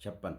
56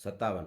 57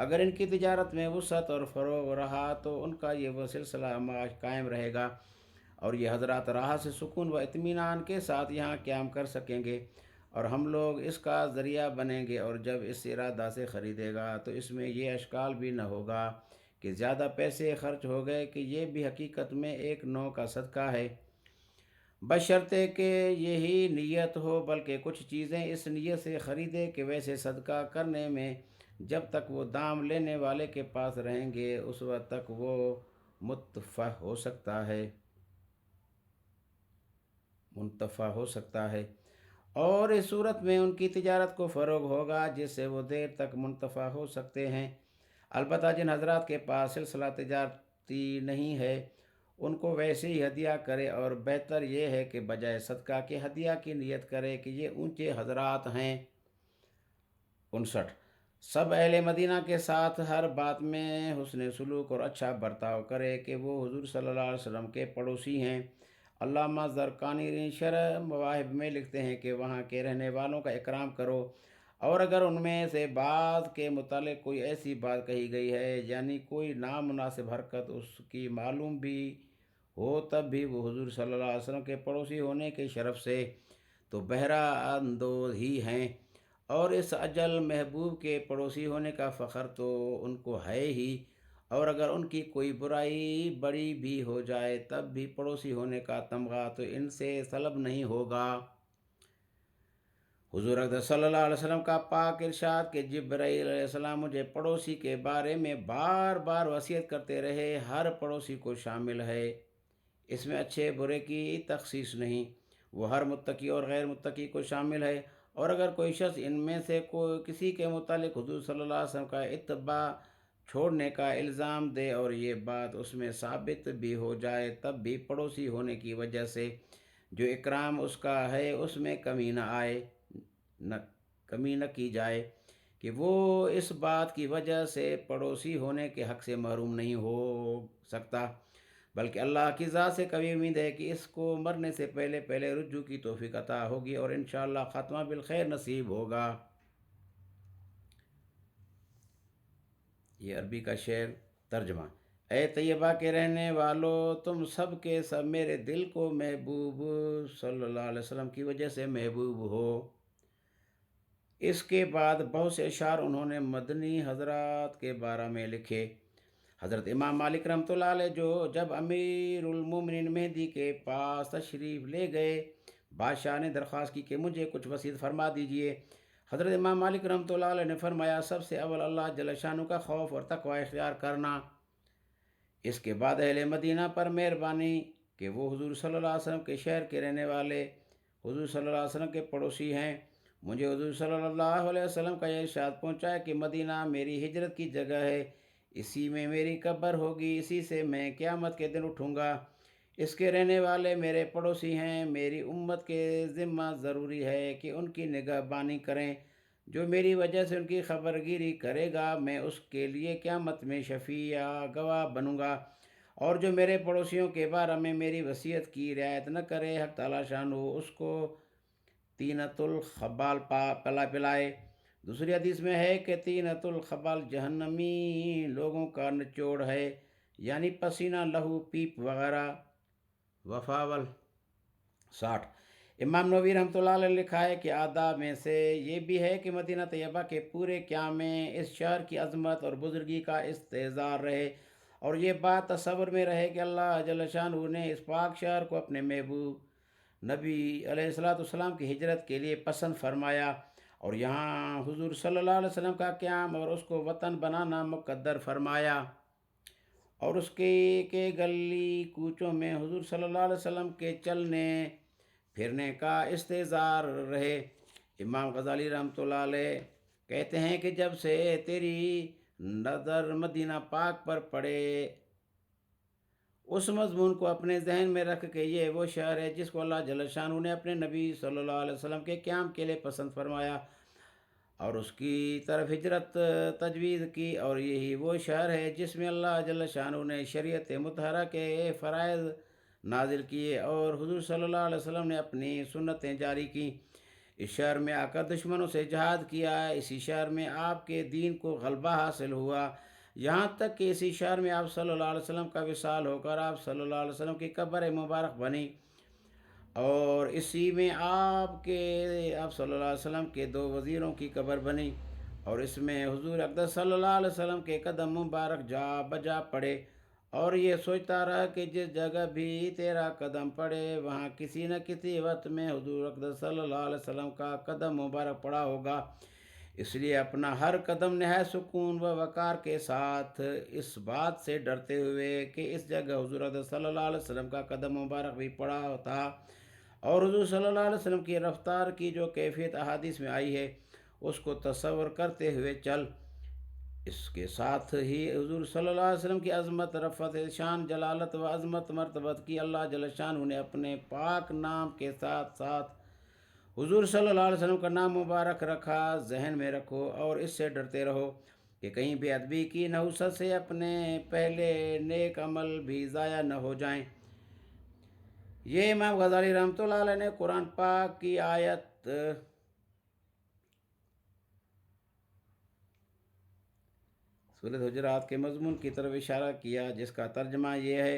اگر ان کی تجارت میں وسعت اور فروغ رہا تو ان کا یہ وہ سلسلہ معاش قائم رہے گا، اور یہ حضرات راحت سے سکون و اطمینان کے ساتھ یہاں قیام کر سکیں گے، اور ہم لوگ اس کا ذریعہ بنیں گے۔ اور جب اس ارادہ سے خریدے گا تو اس میں یہ اشکال بھی نہ ہوگا کہ زیادہ پیسے خرچ ہو گئے، کہ یہ بھی حقیقت میں ایک نوع کا صدقہ ہے، بشرطے کہ یہی نیت ہو، بلکہ کچھ چیزیں اس نیت سے خریدے کہ ویسے صدقہ کرنے میں جب تک وہ دام لینے والے کے پاس رہیں گے اس وقت تک وہ منتفع ہو سکتا ہے، اور اس صورت میں ان کی تجارت کو فروغ ہوگا جس سے وہ دیر تک منتفع ہو سکتے ہیں۔ البتہ جن حضرات کے پاس سلسلہ تجارتی نہیں ہے ان کو ویسے ہی ہدیہ کرے، اور بہتر یہ ہے کہ بجائے صدقہ کے ہدیہ کی نیت کرے کہ یہ اونچے حضرات ہیں۔ 59 سب اہل مدینہ کے ساتھ ہر بات میں حسن سلوک اور اچھا برتاؤ کرے کہ وہ حضور صلی اللہ علیہ وسلم کے پڑوسی ہیں۔ علامہ زرقانی شرح مواہب میں لکھتے ہیں کہ وہاں کے رہنے والوں کا اکرام کرو، اور اگر ان میں سے بعض کے متعلق کوئی ایسی بات کہی گئی ہے یعنی کوئی نامناسب حرکت اس کی معلوم بھی ہو، تب بھی وہ حضور صلی اللہ علیہ وسلم کے پڑوسی ہونے کے شرف سے تو بہرہ اندوز ہی ہیں، اور اس اجل محبوب کے پڑوسی ہونے کا فخر تو ان کو ہے ہی، اور اگر ان کی کوئی برائی بڑی بھی ہو جائے تب بھی پڑوسی ہونے کا تمغہ تو ان سے طلب نہیں ہوگا۔ حضور اقدس صلی اللہ علیہ وسلم کا پاک ارشاد کہ جبرائیل علیہ السلام مجھے پڑوسی کے بارے میں بار بار وصیت کرتے رہے، ہر پڑوسی کو شامل ہے، اس میں اچھے برے کی تخصیص نہیں، وہ ہر متقی اور غیر متقی کو شامل ہے، اور اگر کوئی شخص ان میں سے کسی کے متعلق حضور صلی اللہ علیہ وسلم کا اتباع چھوڑنے کا الزام دے اور یہ بات اس میں ثابت بھی ہو جائے تب بھی پڑوسی ہونے کی وجہ سے جو اکرام اس کا ہے اس میں کمی نہ کی جائے کہ وہ اس بات کی وجہ سے پڑوسی ہونے کے حق سے محروم نہیں ہو سکتا، بلکہ اللہ کی ذات سے کبھی امید ہے کہ اس کو مرنے سے پہلے پہلے رجوع کی توفیق عطا ہوگی اور انشاءاللہ خاتمہ بالخیر نصیب ہوگا۔ یہ عربی کا شعر ترجمہ۔ اے طیبہ کے رہنے والو، تم سب کے سب میرے دل کو محبوب صلی اللہ علیہ وسلم کی وجہ سے محبوب ہو۔ اس کے بعد بہت سے اشعار انہوں نے مدنی حضرات کے بارے میں لکھے۔ حضرت امام مالک رحمۃ اللہ علیہ جو جب امیر المومنین مہدی کے پاس تشریف لے گئے، بادشاہ نے درخواست کی کہ مجھے کچھ وصیت فرما دیجئے۔ حضرت امام مالک رحمۃ اللہ علیہ نے فرمایا، سب سے اول اللہ جل شانہ کا خوف اور تقوی اختیار کرنا، اس کے بعد اہل مدینہ پر مہربانی کہ وہ حضور صلی اللہ علیہ وسلم کے شہر کے رہنے والے، حضور صلی اللہ علیہ وسلم کے پڑوسی ہیں۔ مجھے حضور صلی اللہ علیہ وسلم کا یہ ارشاد پہنچا کہ مدینہ میری ہجرت کی جگہ ہے، اسی میں میری قبر ہوگی، اسی سے میں قیامت کے دن اٹھوں گا، اس کے رہنے والے میرے پڑوسی ہیں، میری امت کے ذمہ ضروری ہے کہ ان کی نگہبانی کریں، جو میری وجہ سے ان کی خبرگیری کرے گا میں اس کے لیے قیامت میں شفیع یا گواہ بنوں گا، اور جو میرے پڑوسیوں کے بارے میں میری وصیت کی رعایت نہ کرے حق تعالیٰ شانہ اس کو طینۃ الخبال پلائے۔ دوسری حدیث میں ہے کہ طینۃ الخبال جہنمی لوگوں کا نچوڑ ہے، یعنی پسینہ، لہو، پیپ وغیرہ۔ وفاول 60 امام نووی رحمۃ اللہ علیہ نے لکھا ہے کہ آداب میں سے یہ بھی ہے کہ مدینہ طیبہ کے پورے قیام میں اس شہر کی عظمت اور بزرگی کا استحضار رہے، اور یہ بات تصور میں رہے کہ اللہ جل شانہ نے اس پاک شہر کو اپنے محبوب نبی علیہ السلام کی ہجرت کے لیے پسند فرمایا، اور یہاں حضور صلی اللہ علیہ وسلم کا قیام اور اس کو وطن بنانا مقدر فرمایا، اور اس کے گلی کوچوں میں حضور صلی اللہ علیہ وسلم کے چلنے پھرنے کا استحضار رہے۔ امام غزالی رحمۃ اللہ علیہ کہتے ہیں کہ جب سے تیری نظر مدینہ پاک پر پڑے، اس مضمون کو اپنے ذہن میں رکھ کے یہ وہ شہر ہے جس کو اللہ جل شانہ نے اپنے نبی صلی اللہ علیہ وسلم کے قیام کے لیے پسند فرمایا اور اس کی طرف ہجرت تجویز کی، اور یہی وہ شہر ہے جس میں اللہ جل شانہ نے شریعت مطہرہ کے فرائض نازل کیے اور حضور صلی اللہ علیہ وسلم نے اپنی سنتیں جاری کیں۔ اس شہر میں آ کر دشمنوں سے جہاد کیا، اسی شہر میں آپ کے دین کو غلبہ حاصل ہوا، یہاں تک کہ اسی شہر میں آپ صلی اللہ علیہ وسلم کا وصال ہو کر آپ صلی اللہ علیہ وسلم کی قبر مبارک بنی، اور اسی میں آپ صلی اللہ علیہ وسلم کے 2 وزیروں کی قبر بنی، اور اس میں حضور اقدس صلی اللہ علیہ وسلم کے قدم مبارک جا بجا پڑے، اور یہ سوچتا رہا کہ جس جگہ بھی تیرا قدم پڑے وہاں کسی نہ کسی وقت میں حضور اقدس صلی اللہ علیہ وسلم کا قدم مبارک پڑا ہوگا، اس لیے اپنا ہر قدم نہایت سکون و وقار کے ساتھ اس بات سے ڈرتے ہوئے کہ اس جگہ حضور اقدس صلی اللہ علیہ وسلم کا قدم مبارک بھی پڑا تھا، اور حضور صلی اللہ علیہ وسلم کی رفتار کی جو کیفیت احادیث میں آئی ہے اس کو تصور کرتے ہوئے چل، اس کے ساتھ ہی حضور صلی اللہ علیہ وسلم کی عظمت، رفعت شان، جلالت و عظمت مرتبت کی اللہ جل شانہ نے اپنے پاک نام کے ساتھ ساتھ حضور صلی اللہ علیہ وسلم کا نام مبارک رکھا، ذہن میں رکھو اور اس سے ڈرتے رہو کہ کہیں بے ادبی کی نحوست سے اپنے پہلے نیک عمل بھی ضائع نہ ہو جائیں۔ یہ امام غزالی رحمۃ اللہ علیہ نے قرآن پاک کی آیت سورۃ حجرات کے مضمون کی طرف اشارہ کیا، جس کا ترجمہ یہ ہے: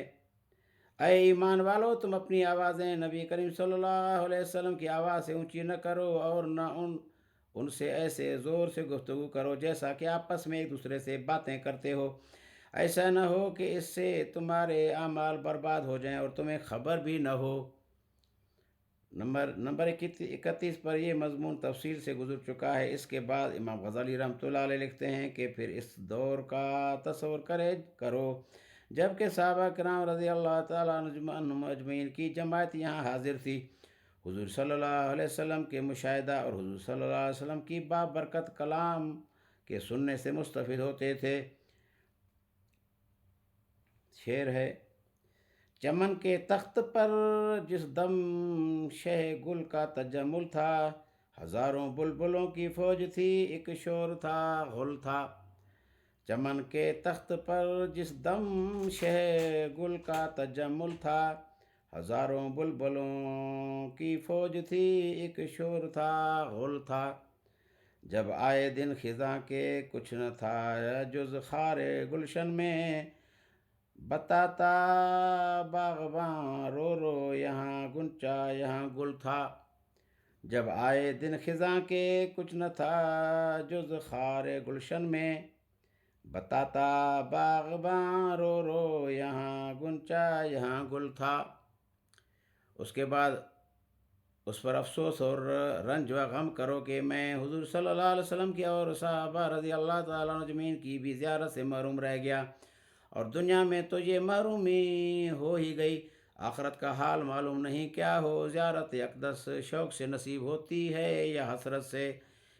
اے ایمان والو، تم اپنی آوازیں نبی کریم صلی اللہ علیہ وسلم کی آواز سے اونچی نہ کرو، اور نہ ان سے ایسے زور سے گفتگو کرو جیسا کہ آپس میں ایک دوسرے سے باتیں کرتے ہو، ایسا نہ ہو کہ اس سے تمہارے اعمال برباد ہو جائیں اور تمہیں خبر بھی نہ ہو۔ نمبر 31 پر یہ مضمون تفصیل سے گزر چکا ہے۔ اس کے بعد امام غزالی رحمۃ اللہ علیہ لکھتے ہیں کہ پھر اس دور کا تصور کرو جب کہ صحابہ کرام رضی اللہ تعالیٰ عنہم اجمعین کی جماعت یہاں حاضر تھی، حضور صلی اللہ علیہ وسلم کے مشاہدہ اور حضور صلی اللہ علیہ وسلم کی بابرکت کلام کے سننے سے مستفید ہوتے تھے۔ شعر ہے: چمن کے تخت پر جس دم شہ گل کا تجمل تھا، ہزاروں بلبلوں کی فوج تھی، ایک شور تھا، غل تھا۔ چمن کے تخت پر جس دم شہ گل کا تجمل تھا، ہزاروں بلبلوں کی فوج تھی، ایک شور تھا، غل تھا۔ جب آئے دن خزاں کے کچھ نہ تھا جز خار گلشن میں، بتاتا باغباں رو رو یہاں غنچہ یہاں گل تھا۔ جب آئے دن خزاں کے کچھ نہ تھا جز خار گلشن میں، بتاتا باغباں رو رو یہاں غنچہ یہاں گل تھا۔ اس کے بعد اس پر افسوس اور رنج و غم کرو کہ میں حضور صلی اللہ علیہ وسلم کی اور صحابہ رضی اللہ تعالیٰ عنہ اجمعین کی بھی زیارت سے محروم رہ گیا، اور دنیا میں تو یہ محرومی ہو ہی گئی، آخرت کا حال معلوم نہیں کیا ہو۔ زیارت اقدس شوق سے نصیب ہوتی ہے یا حسرت سے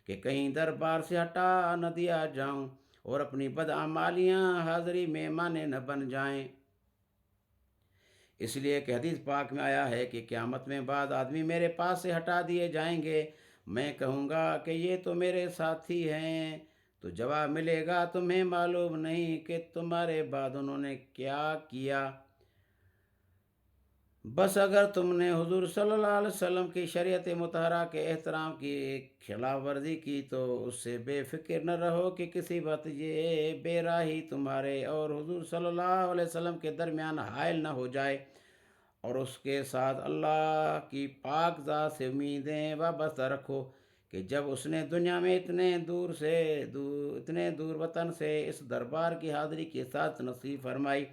کہ کہیں دربار سے ہٹا نہ دیا جاؤں اور اپنی بدعمالیاں حاضری میں مانے نہ بن جائیں۔ اس لیے کہ حدیث پاک میں آیا ہے کہ قیامت میں بعض آدمی میرے پاس سے ہٹا دیے جائیں گے، میں کہوں گا کہ یہ تو میرے ساتھی ہیں، تو جواب ملے گا تمہیں معلوم نہیں کہ تمہارے بعد انہوں نے کیا کیا۔ بس اگر تم نے حضور صلی اللہ علیہ وسلم کی شریعت مطہرہ کے احترام کی خلاف ورزی کی تو اس سے بے فکر نہ رہو کہ کسی وقت یہ بے راہی تمہارے اور حضور صلی اللہ علیہ وسلم کے درمیان حائل نہ ہو جائے، اور اس کے ساتھ اللہ کی پاک ذات سے امیدیں وابستہ رکھو کہ جب اس نے دنیا میں اتنے دور وطن سے اس دربار کی حاضری کے ساتھ نصیب فرمائی،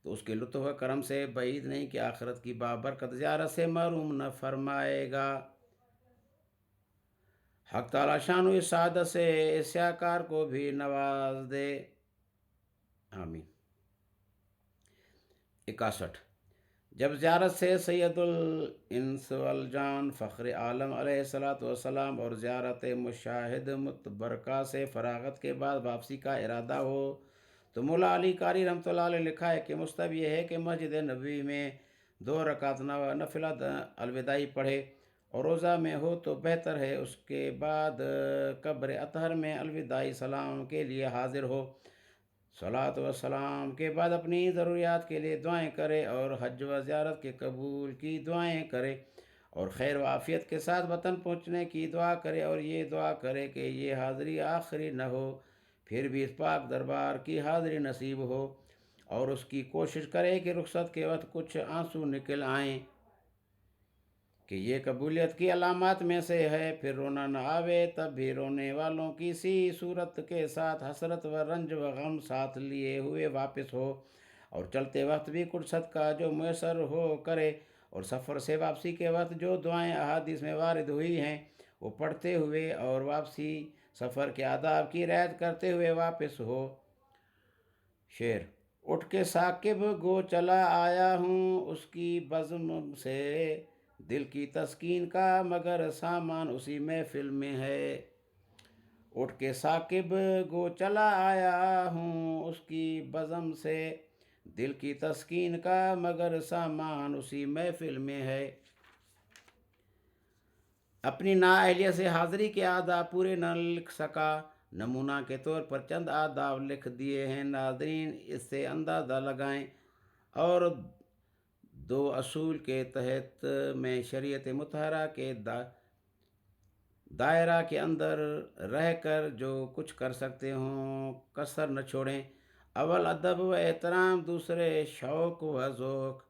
تو اس کے لطف و کرم سے بعید نہیں کہ آخرت کی بابرکت زیارت سے محروم نہ فرمائے گا۔ حق تعالیٰ شانہ اس سعادت سے اس سیاکار کو بھی نواز دے، آمین۔ 61 جب زیارت سے سید الانس والجان فخر عالم علیہ السلام اور زیارت مشاہد متبرکہ سے فراغت کے بعد واپسی کا ارادہ ہو تو مولا علی قاری رحمۃ اللہ علیہ لکھا ہے کہ مستحب یہ ہے کہ مسجد نبوی میں 2 رکعت نفلہ الوداعی پڑھے، اور روزہ میں ہو تو بہتر ہے اس کے بعد قبر اطہر میں الوداعی سلام کے لیے حاضر ہو، صلاۃ و سلام کے بعد اپنی ضروریات کے لیے دعائیں کرے اور حج و زیارت کے قبول کی دعائیں کرے، اور خیر و عافیت کے ساتھ وطن پہنچنے کی دعا کرے، اور یہ دعا کرے کہ یہ حاضری آخری نہ ہو، پھر بھی اس پاک دربار کی حاضری نصیب ہو، اور اس کی کوشش کرے کہ رخصت کے وقت کچھ آنسو نکل آئیں، کہ یہ قبولیت کی علامات میں سے ہے۔ پھر رونا نہ آوے تب بھی رونے والوں کی سی صورت کے ساتھ حسرت و رنج و غم ساتھ لیے ہوئے واپس ہو، اور چلتے وقت بھی کچھ صدقہ جو میسر ہو کرے، اور سفر سے واپسی کے وقت جو دعائیں احادیث میں وارد ہوئی ہیں وہ پڑھتے ہوئے، اور واپسی سفر کے آداب کی رعایت کرتے ہوئے واپس ہو۔ شعر: اٹھ کے ثاقب گو چلا آیا ہوں اس کی بزم سے، دل کی تسکین کا مگر سامان اسی محفل میں ہے۔ اٹھ کے ثاقب گو چلا آیا ہوں اس کی بزم سے، دل کی تسکین کا مگر سامان اسی محفل میں ہے۔ اپنی نااہلیت سے حاضری کے آداب پورے نہ لکھ سکا، نمونہ کے طور پر چند آداب لکھ دیے ہیں، ناظرین اس سے اندازہ لگائیں۔ اور دو اصول کے تحت میں شریعت مطہرہ کے دائرہ کے اندر رہ کر جو کچھ کر سکتے ہوں کسر نہ چھوڑیں۔ اول ادب و احترام، دوسرے شوق و ذوق۔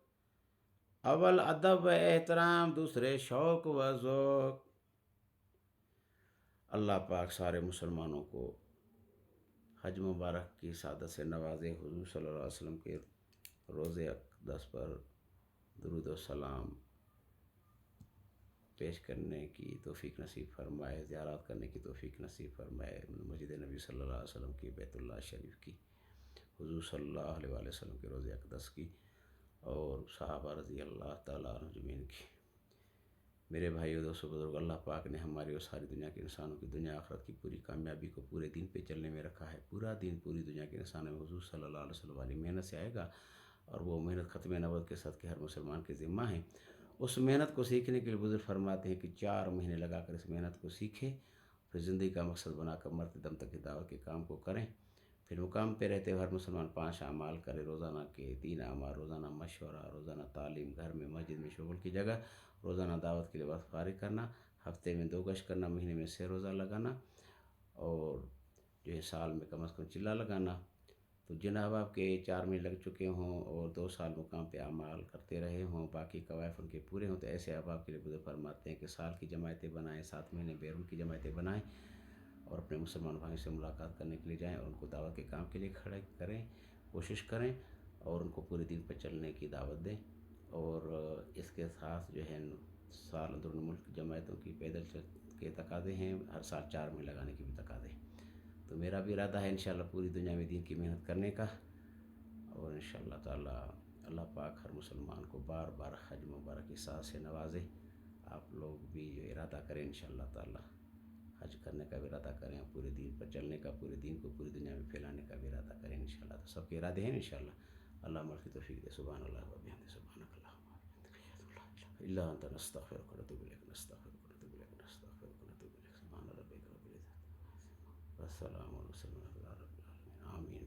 اول ادب و احترام، دوسرے شوق و ذوق۔ اللہ پاک سارے مسلمانوں کو حج مبارک کی سعادت سے نوازے، حضور صلی اللہ علیہ وسلم کے روزے اقدس پر درود و سلام پیش کرنے کی توفیق نصیب فرمائے، زیارات کرنے کی توفیق نصیب فرمائے، مسجد نبی صلی اللہ علیہ وسلم کی، بیت اللہ شریف کی، حضور صلی اللہ علیہ وآلہ وسلم کے روزے اقدس کی، اور صحابہ رضی اللہ تعالیٰ عنہ اجمعین کی۔ میرے بھائیو، دوستو، بزرگ، اللہ پاک نے ہماری اور ساری دنیا کے انسانوں کی دنیا آخرت کی پوری کامیابی کو پورے دین پہ چلنے میں رکھا ہے۔ پورا دین پوری دنیا کے انسانوں میں حضور صلی اللہ علیہ وسلم والی محنت سے آئے گا، اور وہ محنت ختم نبوت کے صدقے ہر مسلمان کے ذمہ ہیں۔ اس محنت کو سیکھنے کے لیے بزرگ فرماتے ہیں کہ 4 مہینے لگا کر اس محنت کو سیکھیں، پھر زندگی کا مقصد بنا کر مرتے دم تک دعوت کے کام کو کریں۔ پھر مقام پہ رہتے ہوئے ہر مسلمان 5 اعمال کرے، روزانہ کے 3 اعمال، روزانہ مشورہ، روزانہ تعلیم، گھر میں مسجد میں شغل کی جگہ، روزانہ دعوت کے لیے وقت فارغ کرنا، ہفتے میں 2 گشت کرنا، مہینے میں 6 روزہ لگانا، اور جو ہے سال میں کم از کم چلہ لگانا۔ تو جن احباب کے 4 مہینے لگ چکے ہوں اور 2 سال مقام پہ اعمال کرتے رہے ہوں، باقی قوائف ان کے پورے ہوں، تو ایسے احباب کے لیے بزرگ فرماتے ہیں کہ سال کی جماعتیں بنائیں، 7 مہینے بیرون کی جماعتیں بنائیں، اور اپنے مسلمان بھائیوں سے ملاقات کرنے کے لیے جائیں، اور ان کو دعوت کے کام کے لیے کھڑے کریں، کوشش کریں، اور ان کو پورے دین پر چلنے کی دعوت دیں۔ اور اس کے ساتھ جو ہے سال اندرون ملک جماعتوں کی پیدل کے تقاضے ہیں، ہر سال 4 مہینے لگانے کے بھی تقاضے ہیں۔ تو میرا بھی ارادہ ہے انشاءاللہ پوری دنیا میں دین کی محنت کرنے کا، اور انشاءاللہ تعالیٰ اللہ پاک ہر مسلمان کو بار بار حج مبارک کی سعادت سے نوازے۔ آپ لوگ بھی جو ارادہ کریں انشاءاللہ تعالیٰ حج کرنے کا بھی ارادہ کریں، اور پورے دین پر چلنے کا، پورے دین کو پوری دنیا میں پھیلانے کا بھی ارادہ کریں انشاءاللہ۔ تو سب کے ارادے ہیں انشاءاللہ۔ اللہ عمل کی توفیق دے۔ سبحان اللہ و بحمدہ، سبحانک اللہم الا انت نستغفرک و نتوب الیک، نستغفرک و نتوب الیک، نستغفرک و نتوب الیک۔ سبحان ربک رب العزت والسلام علی المرسلین، الحمد للہ رب العالمین، آمین۔